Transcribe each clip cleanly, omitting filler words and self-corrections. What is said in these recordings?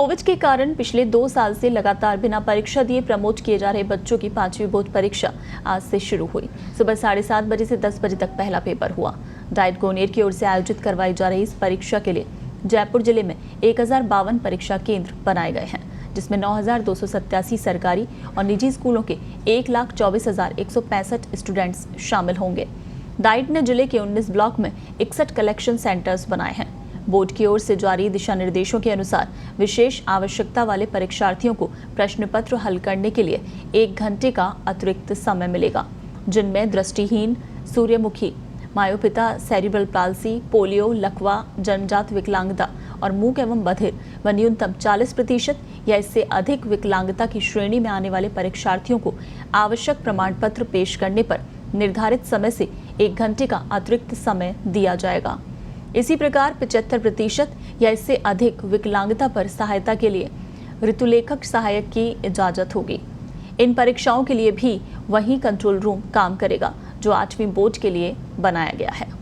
Covid के कारण पिछले 2 साल से लगातार बिना परीक्षा दिए प्रमोट किए जा रहे बच्चों की 5वीं बोर्ड परीक्षा आज से शुरू हुई। सुबह 7:30 बजे से 10 बजे तक पहला पेपर हुआ। डाइट गोनेर की ओर से आयोजित करवाई जा रही इस परीक्षा के लिए जयपुर जिले में 1052 परीक्षा केंद्र बनाए गए हैं, जिसमें 9287 सरकारी और निजी स्कूलों के 1,24,165 स्टूडेंट्स शामिल होंगे। डाइट ने जिले के 19 ब्लॉक में 61 कलेक्शन सेंटर्स बनाए हैं। बोर्ड की ओर से जारी दिशा निर्देशों के अनुसार विशेष आवश्यकता वाले परीक्षार्थियों को प्रश्न पत्र हल करने के लिए 1 घंटे का अतिरिक्त समय मिलेगा, जिनमें दृष्टिहीन, सूर्यमुखी, मायोपिता, सेरिब्रल पाल्सी, पोलियो, लकवा, जन्मजात विकलांगता और मूक एवं बधिर व न्यूनतम 40% या इससे अधिक विकलांगता की श्रेणी में आने वाले परीक्षार्थियों को आवश्यक प्रमाण पत्र पेश करने पर निर्धारित समय से 1 घंटे का अतिरिक्त समय दिया जाएगा। इसी प्रकार 75% या इससे अधिक विकलांगता पर सहायता के लिए ऋतुलेखक सहायक की इजाजत होगी। इन परीक्षाओं के लिए भी वही कंट्रोल रूम काम करेगा जो 8वीं बोर्ड के लिए बनाया गया है।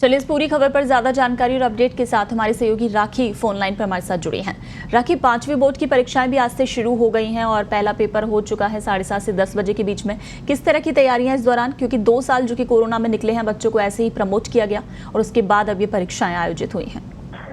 चलिए इस पूरी खबर पर ज्यादा जानकारी और अपडेट के साथ हमारे सहयोगी राखी फोन लाइन पर हमारे साथ जुड़ी हैं। राखी, 5वीं बोर्ड की परीक्षाएं भी आज से शुरू हो गई हैं और पहला पेपर हो चुका है 7:30 से 10 बजे के बीच में। किस तरह की तैयारियां इस दौरान, क्योंकि 2 साल जो कि कोरोना में निकले हैं, बच्चों को ऐसे ही प्रमोट किया गया और उसके बाद अब ये परीक्षाएं आयोजित हुई हैं।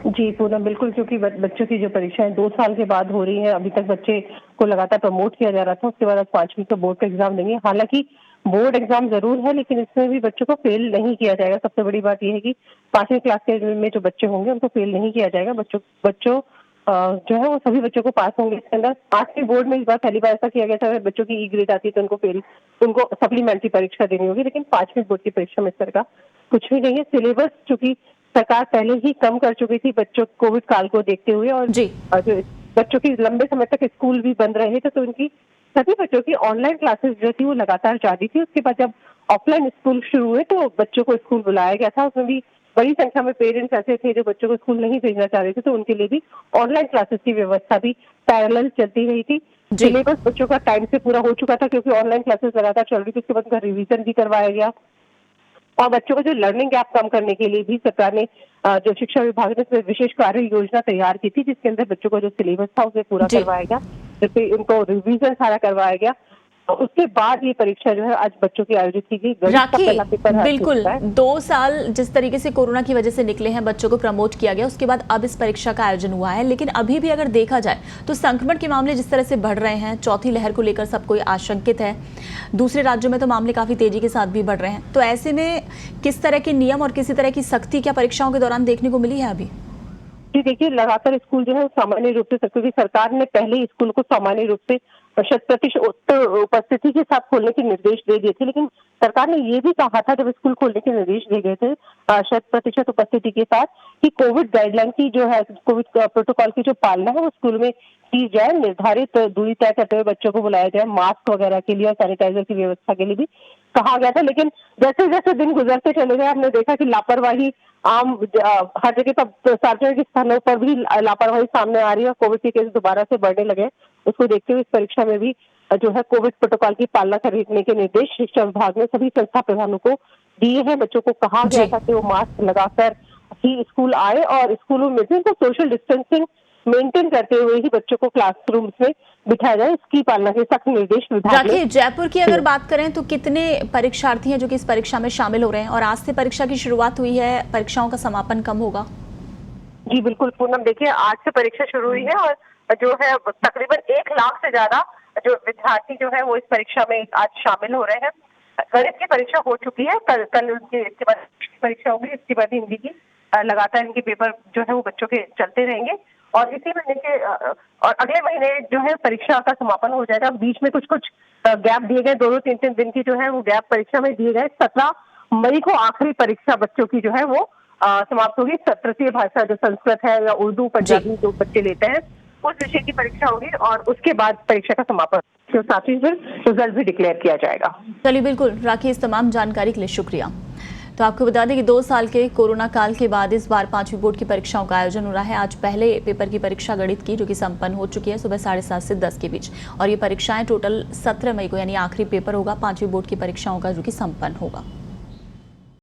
जी पूनम, बिल्कुल, क्योंकि बच्चों की जो परीक्षाएं 2 साल के बाद हो रही हैं। अभी तक बच्चे को लगातार प्रमोट किया जा रहा था, उसके बाद 5वीं का बोर्ड का एग्जाम देंगे। हालांकि बोर्ड एग्जाम जरूर है, लेकिन इसमें भी बच्चों को फेल नहीं किया जाएगा। सबसे बड़ी बात यह है कि 5वीं क्लास के में जो बच्चे होंगे उनको फेल नहीं किया जाएगा। बच्चों जो है वो सभी बच्चों को पास होंगे इसके अंदर। 8वीं बोर्ड में इस बार पहली बार ऐसा किया गया था, बच्चों की ई ग्रेड आती है तो उनको सप्लीमेंट्री परीक्षा देनी होगी, लेकिन 5वीं बोर्ड की परीक्षा में इस तरह का कुछ भी नहीं है। सिलेबस चूंकि सरकार पहले ही कम कर चुकी थी बच्चों कोविड काल को देखते हुए, और जो बच्चों की लंबे समय तक स्कूल भी बंद रहे थे, तो उनकी सभी बच्चों की ऑनलाइन क्लासेस जो थी वो लगातार जारी थी। उसके बाद जब ऑफलाइन स्कूल शुरू हुए तो बच्चों को स्कूल बुलाया गया था। उसमें भी बड़ी संख्या में पेरेंट्स ऐसे थे जो बच्चों को स्कूल नहीं भेजना चाह रहे थे, तो उनके लिए भी ऑनलाइन क्लासेस की व्यवस्था भी पैरेलल चलती रही थी। सिलेबस बच्चों का टाइम से पूरा हो चुका था, क्योंकि ऑनलाइन क्लासेस लगातार चल रही थी। उसके बाद उनका रिविजन भी करवाया गया और बच्चों का जो लर्निंग गैप कम करने के लिए भी सरकार ने जो शिक्षा विभाग ने विशेष कार्य योजना तैयार की थी, जिसके अंदर बच्चों का जो सिलेबस था उसे पूरा करवाया गया, जिससे उनको रिवीजन सारा करवाया गया। तो उसके बाद ये परीक्षा जो है आज बच्चों की आयोजित की गई। राखी, बिल्कुल 2 साल जिस तरीके से कोरोना की वजह से निकले हैं, बच्चों को प्रमोट किया गया, उसके बाद अब इस परीक्षा का आयोजन हुआ है, लेकिन अभी भी अगर देखा जाए तो संक्रमण के मामले जिस तरह से बढ़ रहे हैं, चौथी लहर को लेकर सब कोई आशंकित है। दूसरे राज्यों में तो मामले काफी तेजी के साथ भी बढ़ रहे हैं, तो ऐसे में किस तरह के नियम और किसी तरह की सख्ती क्या परीक्षाओं के दौरान देखने को मिली है अभी? जी देखिए, लगातार स्कूल जो है सामान्य रूप से, क्योंकि सरकार ने पहले ही स्कूल को सामान्य रूप से 100% उपस्थिति के साथ खोलने के निर्देश दे दिए थे, लेकिन सरकार ने ये भी कहा था जब स्कूल खोलने के निर्देश दिए गए थे 100% उपस्थिति के साथ, कि कोविड गाइडलाइन की जो है, कोविड प्रोटोकॉल की जो पालना है वो स्कूल में की जाए। निर्धारित दूरी तय करते हुए बच्चों को बुलाया जाए, मास्क वगैरह के लिए और सैनिटाइजर की व्यवस्था के लिए भी कहा गया था। लेकिन जैसे जैसे दिन गुजरते चले गए, हमने देखा कि लापरवाही आम हर जगह पर, सार्वजनिक स्थानों पर भी लापरवाही सामने आ रही है। कोविड के केस दोबारा से बढ़ने लगे। उसको देखते हुए इस परीक्षा में भी जो है कोविड प्रोटोकॉल की पालना करने के निर्देश शिक्षा विभाग ने सभी संस्था प्रधानों को दिए हैं। बच्चों को कहा गया था कि वो मास्क लगाकर ही स्कूल आए और स्कूलों में भी सोशल डिस्टेंसिंग मेंटेन करते हुए ही बच्चों को क्लासरूम्स में बिठाया जाए, इसकी पालना के सख्त निर्देश विभाग ने। जयपुर की अगर बात करें तो कितने परीक्षार्थी हैं जो कि इस परीक्षा में शामिल हो रहे हैं, और आज से परीक्षा की शुरुआत हुई है, परीक्षाओं का समापन कब होगा? जी बिल्कुल पूनम, देखिए आज से परीक्षा शुरू हुई है और जो है तकरीबन 1 लाख से ज्यादा जो विद्यार्थी जो है वो इस परीक्षा में आज शामिल हो रहे हैं। गणित की परीक्षा हो चुकी है, कल उनकी इसके बाद परीक्षा होगी, इसके बाद हिंदी की। लगातार इनके पेपर जो है वो बच्चों के चलते रहेंगे और इसी महीने के और अगले महीने जो है परीक्षा का समापन हो जाएगा। बीच में कुछ गैप दिए गए, 2-3 दिन की जो है वो गैप परीक्षा में दिए गए। 17 मई को आखिरी परीक्षा बच्चों की जो है वो समाप्त होगी। तृतीय भाषा जो संस्कृत है या उर्दू, पंजाबी जो बच्चे लेते हैं उस विषय की परीक्षा होगी और उसके बाद परीक्षा का समापन, तो साथ ही फिर रिजल्ट भी डिक्लेयर किया जाएगा। चलिए बिल्कुल राखी, इस तमाम जानकारी के लिए शुक्रिया। तो आपको बता दें कि 2 साल के कोरोना काल के बाद इस बार 5वीं बोर्ड की परीक्षाओं का आयोजन हो रहा है। आज पहले पेपर की परीक्षा गणित की, जो कि संपन्न हो चुकी है सुबह 7:30 से 10 के बीच, और ये परीक्षाएं टोटल 17 मई को यानी आखिरी पेपर होगा 5वीं बोर्ड की परीक्षाओं का, जो कि संपन्न होगा।